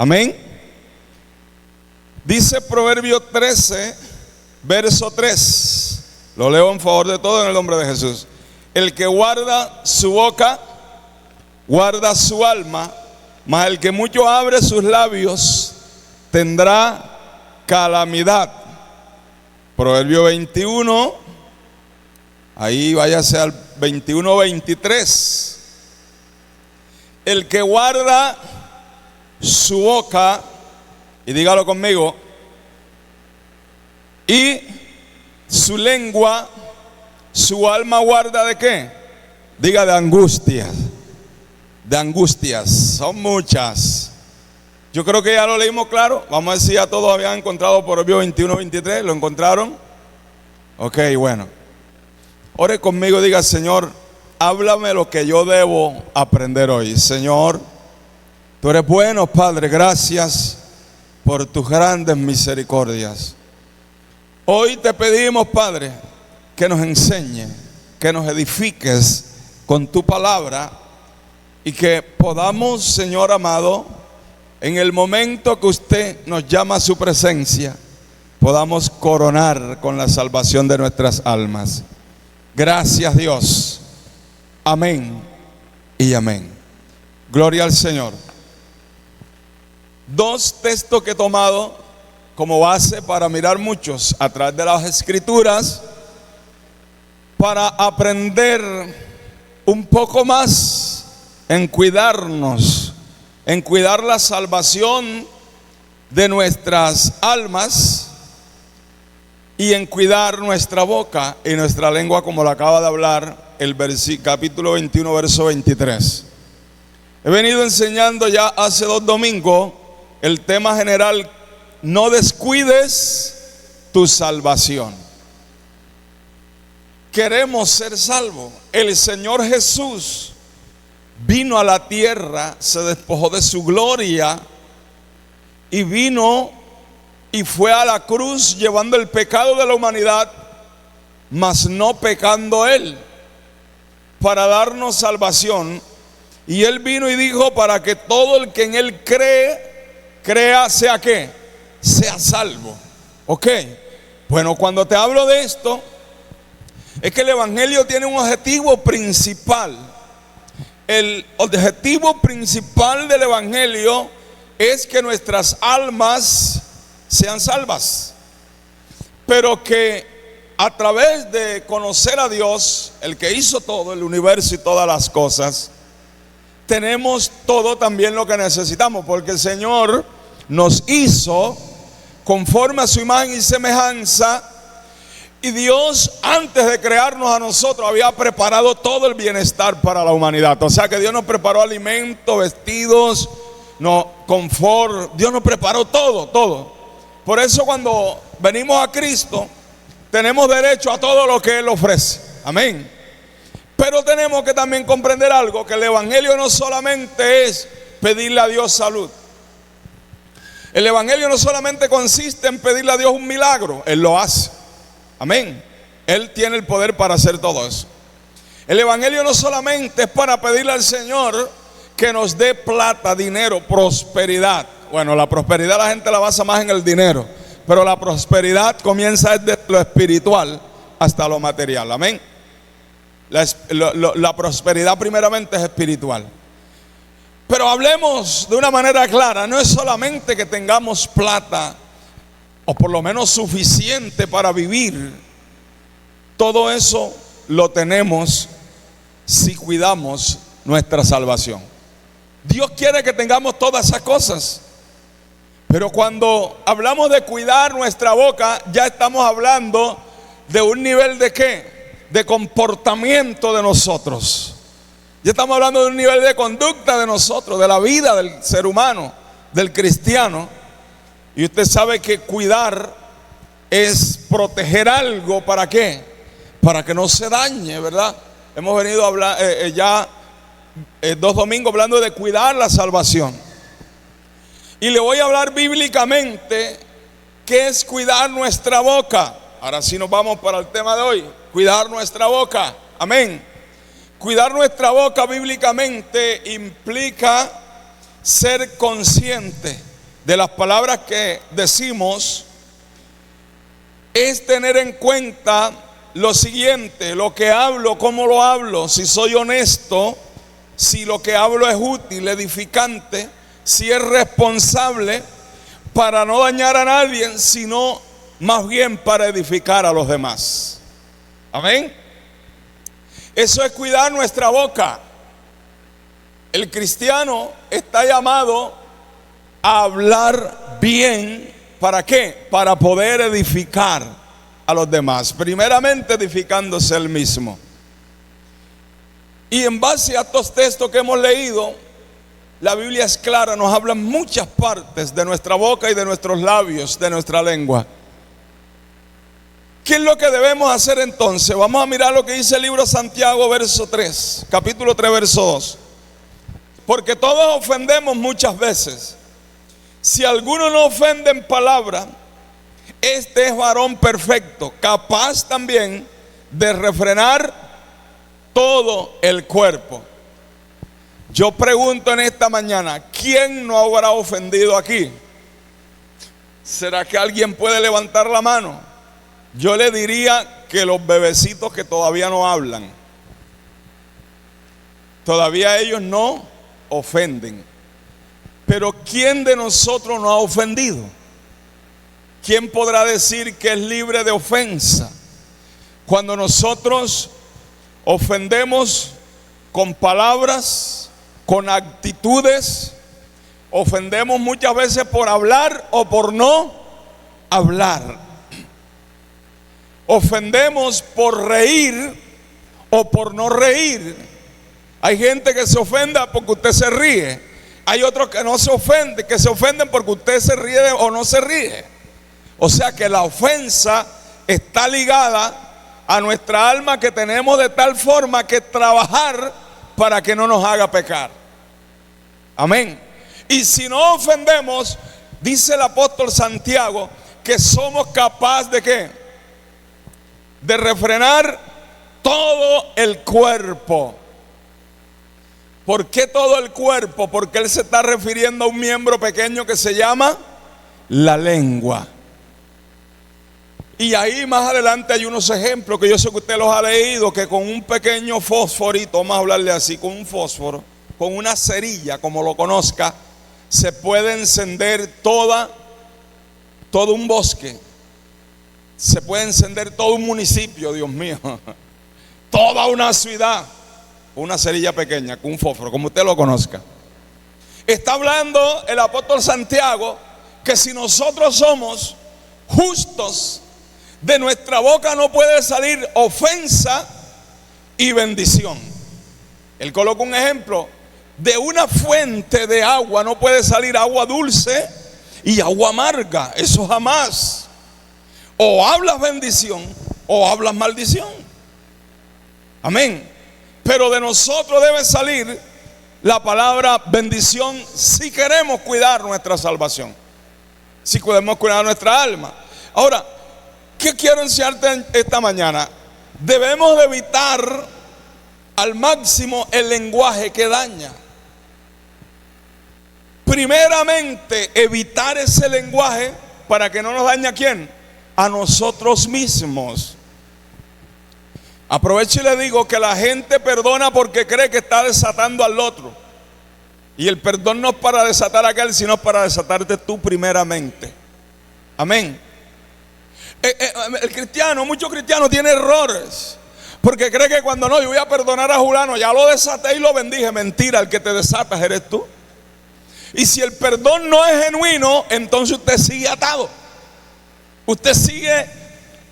Amén. Dice Proverbio 13, verso 3. Lo leo en favor de todos en el nombre de Jesús. El que guarda su boca, guarda su alma, mas el que mucho abre sus labios tendrá calamidad. Proverbio 21, ahí váyase al 21, 23. El que guarda su boca, y dígalo conmigo, y su lengua, su alma guarda ¿de qué? Diga, de angustias. De angustias, son muchas. Yo creo que ya lo leímos claro. Vamos a ver si ya todos habían encontrado Proverbio 21, 23. ¿Lo encontraron? Ok, bueno. Ore conmigo, diga: Señor, háblame lo que yo debo aprender hoy. Señor, tú eres bueno, Padre, gracias por tus grandes misericordias. Hoy te pedimos, Padre, que nos enseñe, que nos edifiques con tu palabra y que podamos, Señor amado, en el momento que usted nos llama a su presencia, podamos coronar con la salvación de nuestras almas. Gracias, Dios. Amén y amén. Gloria al Señor. Dos textos que he tomado como base para mirar muchos a través de las Escrituras, para aprender un poco más en cuidarnos, en cuidar la salvación de nuestras almas y en cuidar nuestra boca y nuestra lengua, como lo acaba de hablar el capítulo 21, verso 23. He venido enseñando ya hace 2 domingos el tema general: no descuides tu salvación. Queremos ser salvos. El Señor Jesús vino a la tierra, se despojó de su gloria y vino y fue a la cruz llevando el pecado de la humanidad, mas no pecando Él, para darnos salvación. Y Él vino y dijo: para que todo el que en Él crea, ¿sea qué? Sea salvo. Ok, bueno, cuando te hablo de esto, es que el Evangelio tiene un objetivo principal. El objetivo principal del Evangelio es que nuestras almas sean salvas, pero que a través de conocer a Dios, el que hizo todo, el universo y todas las cosas, tenemos todo también lo que necesitamos, porque el Señor nos hizo conforme a su imagen y semejanza. Y Dios, antes de crearnos a nosotros, había preparado todo el bienestar para la humanidad. O sea que Dios nos preparó alimento, vestidos, confort. Dios nos preparó todo. Por eso cuando venimos a Cristo, tenemos derecho a todo lo que Él ofrece. Amén. Pero tenemos que también comprender algo: que el Evangelio no solamente es pedirle a Dios salud. El Evangelio no solamente consiste en pedirle a Dios un milagro. Él lo hace. Amén. Él tiene el poder para hacer todo eso. El Evangelio no solamente es para pedirle al Señor que nos dé plata, dinero, prosperidad. Bueno, la prosperidad la gente la basa más en el dinero, pero la prosperidad comienza desde lo espiritual hasta lo material. Amén. La prosperidad primeramente es espiritual. Pero hablemos de una manera clara: no es solamente que tengamos plata, o por lo menos suficiente para vivir. Todo eso lo tenemos si cuidamos nuestra salvación. Dios quiere que tengamos todas esas cosas, pero cuando hablamos de cuidar nuestra boca, ya estamos hablando de un nivel de ¿qué? De comportamiento de nosotros. Ya estamos hablando de un nivel de conducta de nosotros, de la vida del ser humano, del cristiano. Y usted sabe que cuidar es proteger algo. ¿Para qué? Para que no se dañe, ¿verdad? Hemos venido a hablar ya 2 domingos hablando de cuidar la salvación. Y le voy a hablar bíblicamente qué es cuidar nuestra boca. Ahora sí nos vamos para el tema de hoy: cuidar nuestra boca. Amén. Cuidar nuestra boca bíblicamente implica ser consciente de las palabras que decimos es tener en cuenta lo siguiente: lo que hablo, cómo lo hablo, si soy honesto, si lo que hablo es útil, edificante, si es responsable, para no dañar a nadie, sino más bien para edificar a los demás. Amén. Eso es cuidar nuestra boca. El cristiano está llamado a hablar bien. ¿Para qué? Para poder edificar a los demás, primeramente edificándose él mismo. Y en base a estos textos que hemos leído, la Biblia es clara, nos habla en muchas partes de nuestra boca y de nuestros labios, de nuestra lengua. ¿Qué es lo que debemos hacer entonces? Vamos a mirar lo que dice el libro de Santiago, verso 3, capítulo 3, verso 2. Porque todos ofendemos muchas veces. Si alguno no ofende en palabra, este es varón perfecto, capaz también de refrenar todo el cuerpo. Yo pregunto en esta mañana, ¿quién no habrá ofendido aquí? ¿Será que alguien puede levantar la mano? Yo le diría que los bebecitos que todavía no hablan, todavía ellos no ofenden. Pero ¿quién de nosotros no ha ofendido? ¿Quién podrá decir que es libre de ofensa? Cuando nosotros ofendemos con palabras, con actitudes, ofendemos muchas veces por hablar o por no hablar. Ofendemos por reír o por no reír. Hay gente que se ofenda porque usted se ríe. Hay otros que no se ofenden, que se ofenden porque usted se ríe o no se ríe. O sea que la ofensa está ligada a nuestra alma, que tenemos de tal forma que trabajar para que no nos haga pecar. Amén. Y si no ofendemos, dice el apóstol Santiago, que somos capaces de ¿qué? De refrenar todo el cuerpo. ¿Por qué todo el cuerpo? Porque él se está refiriendo a un miembro pequeño que se llama la lengua. Y ahí más adelante hay unos ejemplos que yo sé que usted los ha leído, que con un pequeño fosforito, vamos a hablarle así, con un fósforo, con una cerilla, como lo conozca, se puede encender todo un bosque. Se puede encender todo un municipio, Dios mío. Toda una ciudad. Una cerilla pequeña, con un fósforo, como usted lo conozca. Está hablando el apóstol Santiago que si nosotros somos justos, de nuestra boca no puede salir ofensa y bendición. Él coloca un ejemplo: de una fuente de agua no puede salir agua dulce y agua amarga. Eso jamás. O hablas bendición o hablas maldición. Amén. Pero de nosotros debe salir la palabra bendición si queremos cuidar nuestra salvación, si queremos cuidar nuestra alma. Ahora, ¿qué quiero enseñarte esta mañana? Debemos de evitar al máximo el lenguaje que daña. Primeramente, evitar ese lenguaje para que no nos dañe ¿a quién? A nosotros mismos. Aprovecho y le digo que la gente perdona porque cree que está desatando al otro. Y el perdón no es para desatar a aquel, sino para desatarte tú primeramente. Amén. El cristiano, muchos cristianos tienen errores, porque cree que cuando no, yo voy a perdonar a Julano, ya lo desaté y lo bendije. Mentira, el que te desatas eres tú. Y si el perdón no es genuino, entonces usted sigue atado. Usted sigue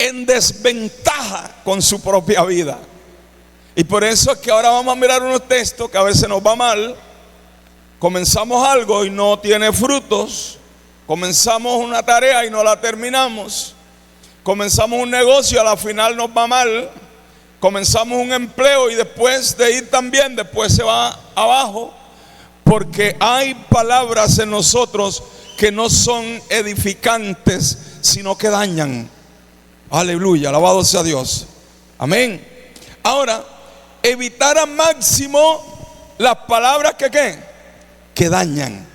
en desventaja con su propia vida. Y por eso es que ahora vamos a mirar unos textos que a veces nos va mal. Comenzamos algo y no tiene frutos. Comenzamos una tarea y no la terminamos. Comenzamos un negocio y a la final nos va mal. Comenzamos un empleo y después de ir también, después se va abajo. Porque hay palabras en nosotros que no son edificantes, sino que dañan. Aleluya, alabado sea Dios. Amén. Ahora, evitar al máximo las palabras que dañan.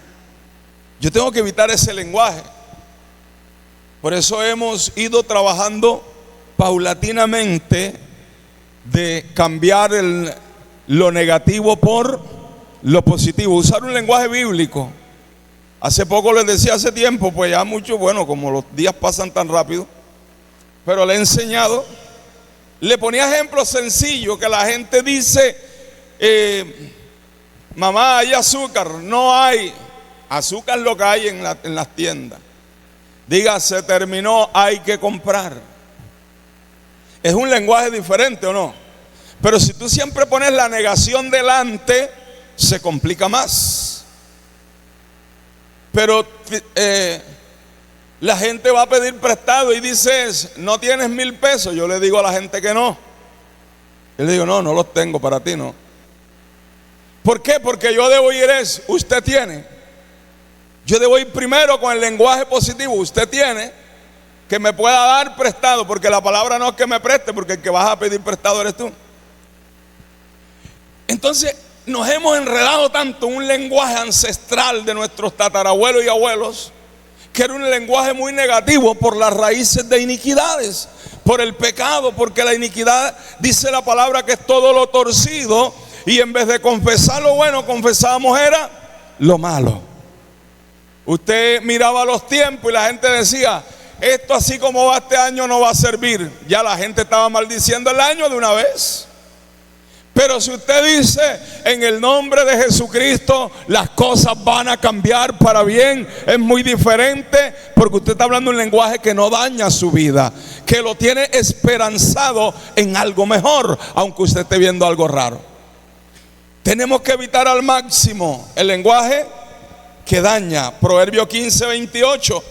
Yo tengo que evitar ese lenguaje. Por eso hemos ido trabajando paulatinamente de cambiar lo negativo por lo positivo, usar un lenguaje bíblico. Hace poco les decía, hace tiempo, pues ya mucho, bueno, como los días pasan tan rápido, pero le he enseñado, le ponía ejemplos sencillos que la gente dice, mamá, hay azúcar. No hay azúcar, lo que hay en las tiendas. Diga, se terminó, hay que comprar. Es un lenguaje diferente, ¿o no? Pero si tú siempre pones la negación delante, se complica más. Pero la gente va a pedir prestado y dices, ¿no tienes 1,000 pesos? Yo le digo a la gente que no. Yo le digo, no los tengo para ti, no. ¿Por qué? Porque yo debo ir usted tiene. Yo debo ir primero con el lenguaje positivo. Usted tiene, que me pueda dar prestado, porque la palabra no es que me preste, porque el que vas a pedir prestado eres tú. Entonces nos hemos enredado tanto en un lenguaje ancestral de nuestros tatarabuelos y abuelos, que era un lenguaje muy negativo por las raíces de iniquidades, por el pecado, porque la iniquidad, dice la palabra, que es todo lo torcido, y en vez de confesar lo bueno, confesábamos era lo malo. Usted miraba los tiempos y la gente decía, esto así como va este año no va a servir. Ya la gente estaba maldiciendo el año de una vez. Pero si usted dice, en el nombre de Jesucristo, las cosas van a cambiar para bien, es muy diferente, porque usted está hablando un lenguaje que no daña su vida, que lo tiene esperanzado en algo mejor, aunque usted esté viendo algo raro. Tenemos que evitar al máximo el lenguaje que daña. Proverbio 15:28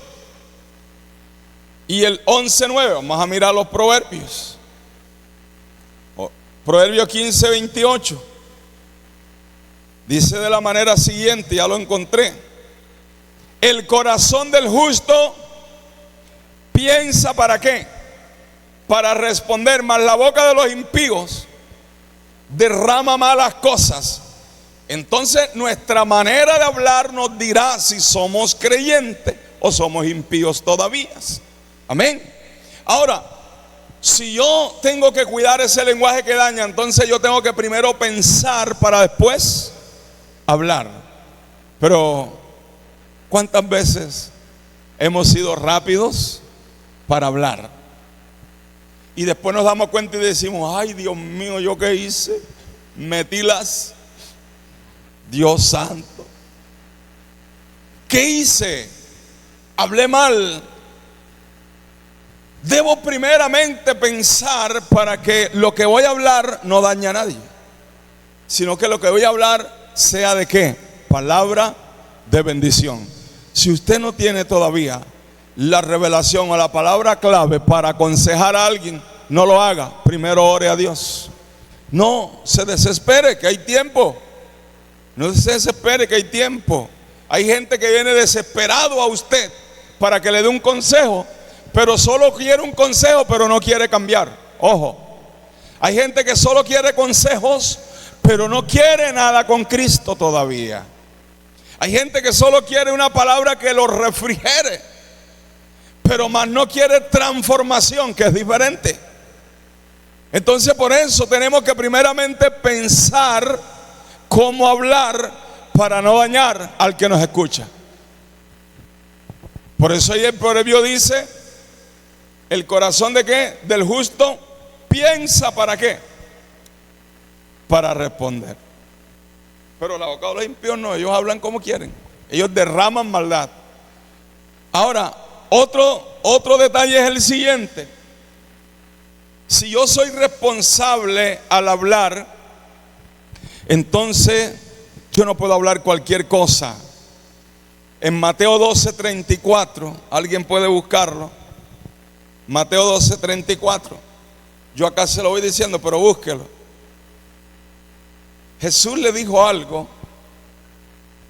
y el 11:9. Vamos a mirar los proverbios. Proverbio 15:28 dice de la manera siguiente, ya lo encontré: el corazón del justo piensa ¿para qué? Para responder, mas la boca de los impíos derrama malas cosas. Entonces nuestra manera de hablar nos dirá si somos creyentes o somos impíos todavía. Amén. Ahora, si yo tengo que cuidar ese lenguaje que daña, entonces yo tengo que primero pensar para después hablar. Pero ¿cuántas veces hemos sido rápidos para hablar? Y después nos damos cuenta y decimos, ay Dios mío, ¿yo qué hice? Metí las... Dios santo, ¿qué hice? Hablé mal. Debo primeramente pensar para que lo que voy a hablar no dañe a nadie, sino que lo que voy a hablar sea de qué? Palabra de bendición. Si usted no tiene todavía la revelación o la palabra clave para aconsejar a alguien, no lo haga. Primero ore a Dios. No se desespere, que hay tiempo. No se desespere, que hay tiempo. Hay gente que viene desesperado a usted para que le dé un consejo, pero solo quiere un consejo, pero no quiere cambiar. Ojo, hay gente que solo quiere consejos, pero no quiere nada con Cristo todavía. Hay gente que solo quiere una palabra que lo refrigere, pero más no quiere transformación, que es diferente. Entonces por eso tenemos que primeramente pensar cómo hablar para no dañar al que nos escucha. Por eso ahí el proverbio dice, el corazón de qué? Del justo piensa ¿para qué? Para responder. Pero la boca de los impíos no, ellos hablan como quieren, ellos derraman maldad. Ahora, otro detalle es el siguiente: si yo soy responsable al hablar, entonces yo no puedo hablar cualquier cosa. En Mateo 12:34, alguien puede buscarlo. Mateo 12:34. Yo acá se lo voy diciendo, pero búsquelo. Jesús le dijo algo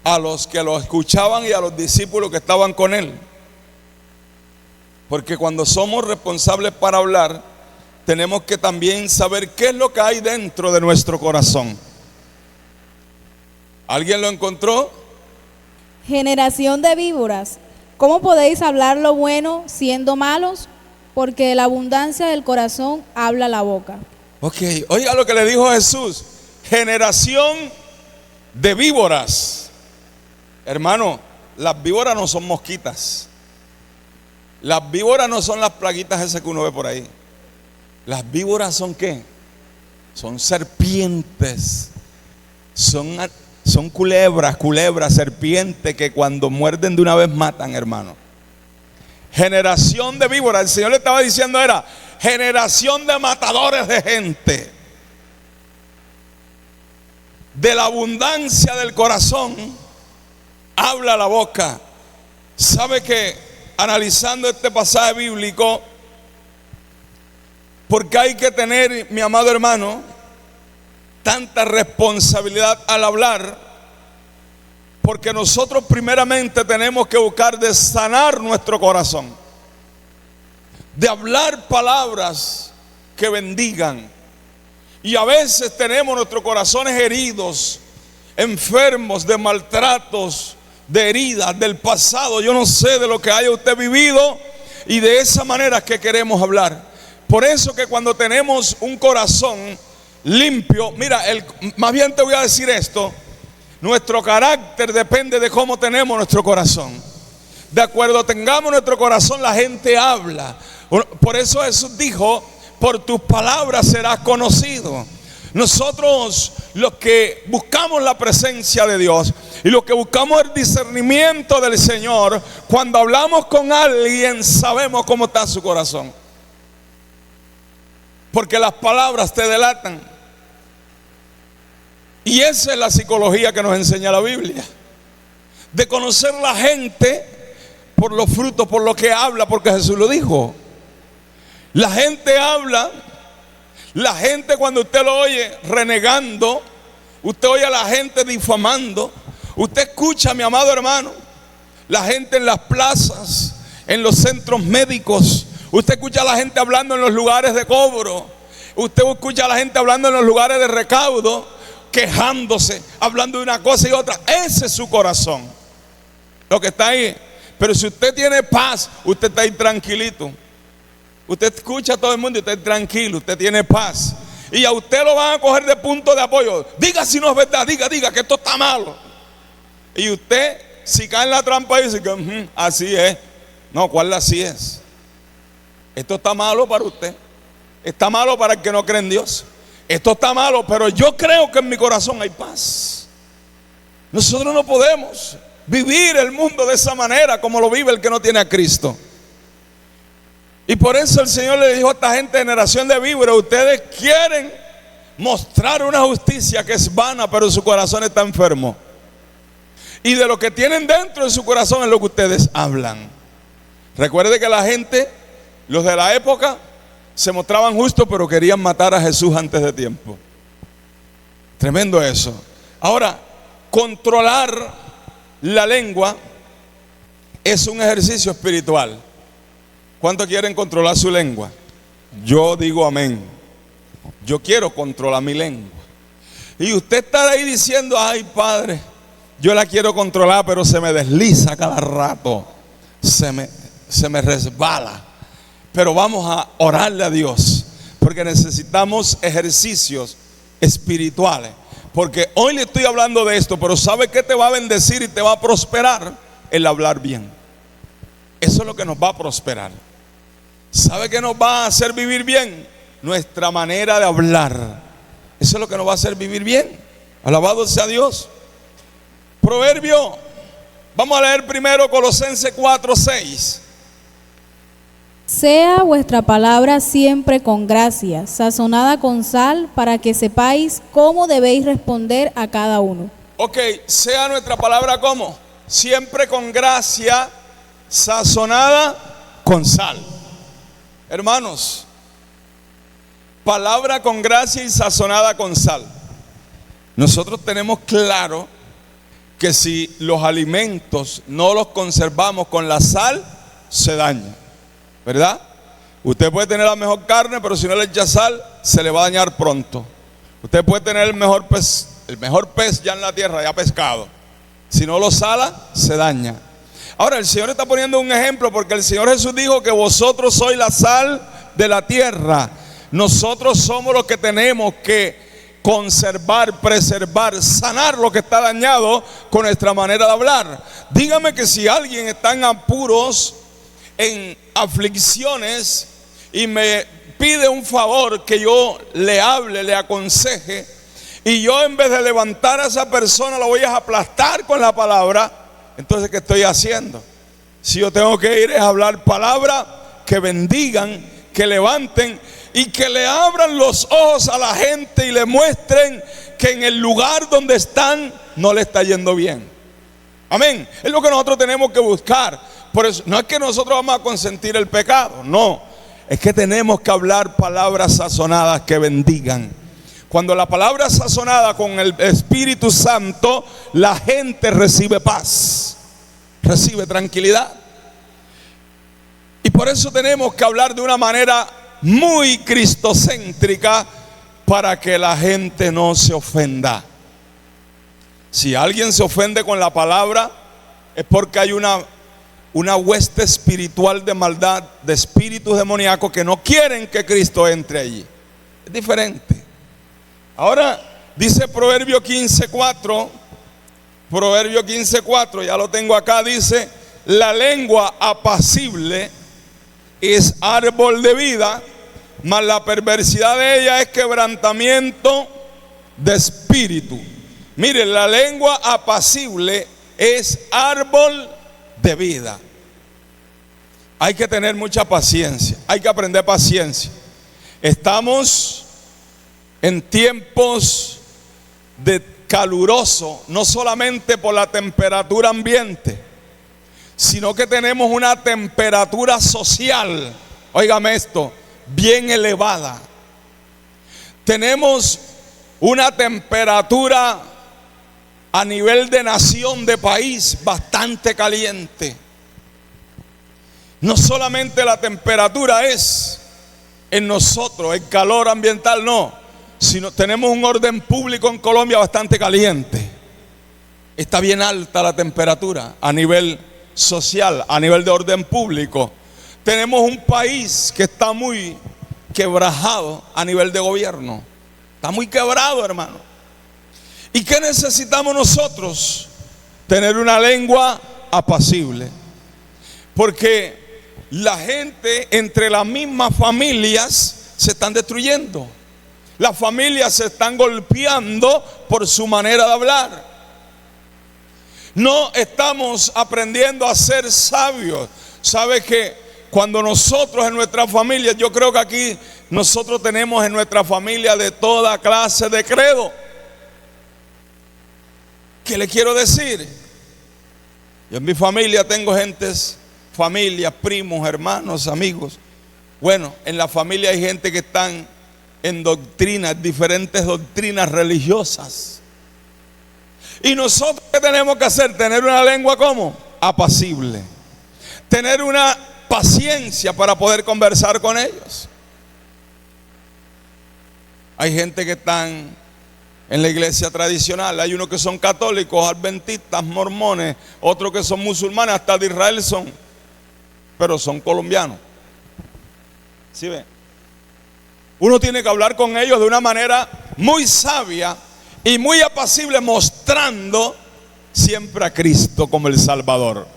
a los que lo escuchaban y a los discípulos que estaban con él. Porque cuando somos responsables para hablar, tenemos que también saber qué es lo que hay dentro de nuestro corazón. ¿Alguien lo encontró? Generación de víboras, ¿cómo podéis hablar lo bueno siendo malos? Porque de la abundancia del corazón habla la boca. Ok, oiga lo que le dijo Jesús. Generación de víboras. Hermano, las víboras no son mosquitas. Las víboras no son las plaguitas esas que uno ve por ahí. Las víboras son ¿qué? Son serpientes. Son culebras, serpientes que cuando muerden de una vez matan, hermano. Generación de víboras. El Señor le estaba diciendo era generación de matadores de gente. De la abundancia del corazón habla la boca. ¿Sabe que analizando este pasaje bíblico, porque hay que tener, mi amado hermano, tanta responsabilidad al hablar? Porque nosotros primeramente tenemos que buscar de sanar nuestro corazón, de hablar palabras que bendigan. Y a veces tenemos nuestros corazones heridos, enfermos de maltratos, de heridas del pasado. Yo no sé de lo que haya usted vivido, y de esa manera es que queremos hablar. Por eso que cuando tenemos un corazón limpio, mira, más bien te voy a decir esto: nuestro carácter depende de cómo tenemos nuestro corazón. De acuerdo tengamos nuestro corazón, la gente habla. Por eso Jesús dijo: por tus palabras serás conocido. Nosotros, los que buscamos la presencia de Dios y los que buscamos el discernimiento del Señor, cuando hablamos con alguien sabemos cómo está su corazón, porque las palabras te delatan. Y esa es la psicología que nos enseña la Biblia, de conocer la gente por los frutos, por lo que habla, porque Jesús lo dijo. La gente habla. La gente, cuando usted lo oye renegando, usted oye a la gente difamando, usted escucha, mi amado hermano, la gente en las plazas, en los centros médicos, usted escucha a la gente hablando en los lugares de cobro, usted escucha a la gente hablando en los lugares de recaudo, quejándose, hablando de una cosa y otra. Ese es su corazón, lo que está ahí. Pero si usted tiene paz, usted está ahí tranquilito. Usted escucha a todo el mundo y usted es tranquilo, usted tiene paz. Y a usted lo van a coger de punto de apoyo. Diga si no es verdad, diga que esto está malo. Y usted, si cae en la trampa, dice que así es. No, ¿cuál así es? Esto está malo para usted. Está malo para el que no cree en Dios. Esto está malo, pero yo creo que en mi corazón hay paz. Nosotros no podemos vivir el mundo de esa manera como lo vive el que no tiene a Cristo. Y por eso el Señor le dijo a esta gente, generación de víboras: ustedes quieren mostrar una justicia que es vana, pero su corazón está enfermo. Y de lo que tienen dentro de su corazón es lo que ustedes hablan. Recuerde que la gente, los de la época, se mostraban justos, pero querían matar a Jesús antes de tiempo. Tremendo eso. Ahora, controlar la lengua es un ejercicio espiritual. ¿Cuántos quieren controlar su lengua? Yo digo amén. Yo quiero controlar mi lengua. Y usted está ahí diciendo: ay, Padre, yo la quiero controlar, pero se me desliza cada rato, se me resbala. Pero vamos a orarle a Dios, porque necesitamos ejercicios espirituales. Porque hoy le estoy hablando de esto, pero ¿sabe qué te va a bendecir y te va a prosperar? El hablar bien. Eso es lo que nos va a prosperar. ¿Sabe qué nos va a hacer vivir bien? Nuestra manera de hablar. Eso es lo que nos va a hacer vivir bien. Alabado sea Dios. Proverbio, vamos a leer primero Colosenses 4:6. Sea vuestra palabra siempre con gracia, sazonada con sal, para que sepáis cómo debéis responder a cada uno. Ok, sea nuestra palabra ¿cómo? Siempre con gracia, sazonada con sal. Hermanos, palabra con gracia y sazonada con sal. Nosotros tenemos claro que si los alimentos no los conservamos con la sal, se dañan, ¿verdad? Usted puede tener la mejor carne, pero si no le echa sal, se le va a dañar pronto. Usted puede tener el mejor pez ya en la tierra, ya pescado. Si no lo sala, se daña. Ahora el Señor está poniendo un ejemplo, porque el Señor Jesús dijo que vosotros sois la sal de la tierra. Nosotros somos los que tenemos que conservar, preservar, sanar lo que está dañado con nuestra manera de hablar. Dígame que si alguien está en apuros, en aflicciones, y me pide un favor que yo le hable, le aconseje, y yo en vez de levantar a esa persona la voy a aplastar con la palabra, entonces ¿qué estoy haciendo? Si yo tengo que ir a hablar palabras que bendigan, que levanten y que le abran los ojos a la gente y le muestren que en el lugar donde están no le está yendo bien. Amén. Es lo que nosotros tenemos que buscar. Por eso no es que nosotros vamos a consentir el pecado, no. Es que tenemos que hablar palabras sazonadas que bendigan. Cuando la palabra es sazonada con el Espíritu Santo, la gente recibe paz, recibe tranquilidad. Y por eso tenemos que hablar de una manera muy cristocéntrica para que la gente no se ofenda. Si alguien se ofende con la palabra, es porque hay una hueste espiritual de maldad, de espíritus demoníacos que no quieren que Cristo entre allí. Es diferente. Ahora dice Proverbio 15:4, Proverbio 15:4, ya lo tengo acá, dice: la lengua apacible es árbol de vida, mas la perversidad de ella es quebrantamiento de espíritu. Mire, la lengua apacible es árbol de vida. Hay que tener mucha paciencia, hay que aprender paciencia. Estamos en tiempos de caluroso, no solamente por la temperatura ambiente, sino que tenemos una temperatura social, óigame esto, bien elevada. Tenemos una temperatura a nivel de nación, de país, bastante caliente. No solamente la temperatura es en nosotros, el calor ambiental, no, sino tenemos un orden público en Colombia bastante caliente. Está bien alta la temperatura a nivel social, a nivel de orden público. Tenemos un país que está muy quebrajado a nivel de gobierno. Está muy quebrado, hermano. ¿Y qué necesitamos nosotros? Tener una lengua apacible. Porque la gente entre las mismas familias se están destruyendo. Las familias se están golpeando por su manera de hablar. No estamos aprendiendo a ser sabios. ¿Sabe que cuando nosotros en nuestra familia, yo creo que aquí nosotros tenemos en nuestra familia de toda clase de credo? ¿Qué le quiero decir? Yo en mi familia tengo familias, primos, hermanos, amigos. Bueno, en la familia hay gente que están en doctrinas, diferentes doctrinas religiosas. Y nosotros, ¿qué tenemos que hacer? Tener una lengua ¿cómo? Apacible. Tener una paciencia para poder conversar con ellos. Hay gente que están en la iglesia tradicional. Hay unos que son católicos, adventistas, mormones, otros que son musulmanes, hasta de Israel son, pero son colombianos. ¿Sí ven? Uno tiene que hablar con ellos de una manera muy sabia y muy apacible, mostrando siempre a Cristo como el Salvador.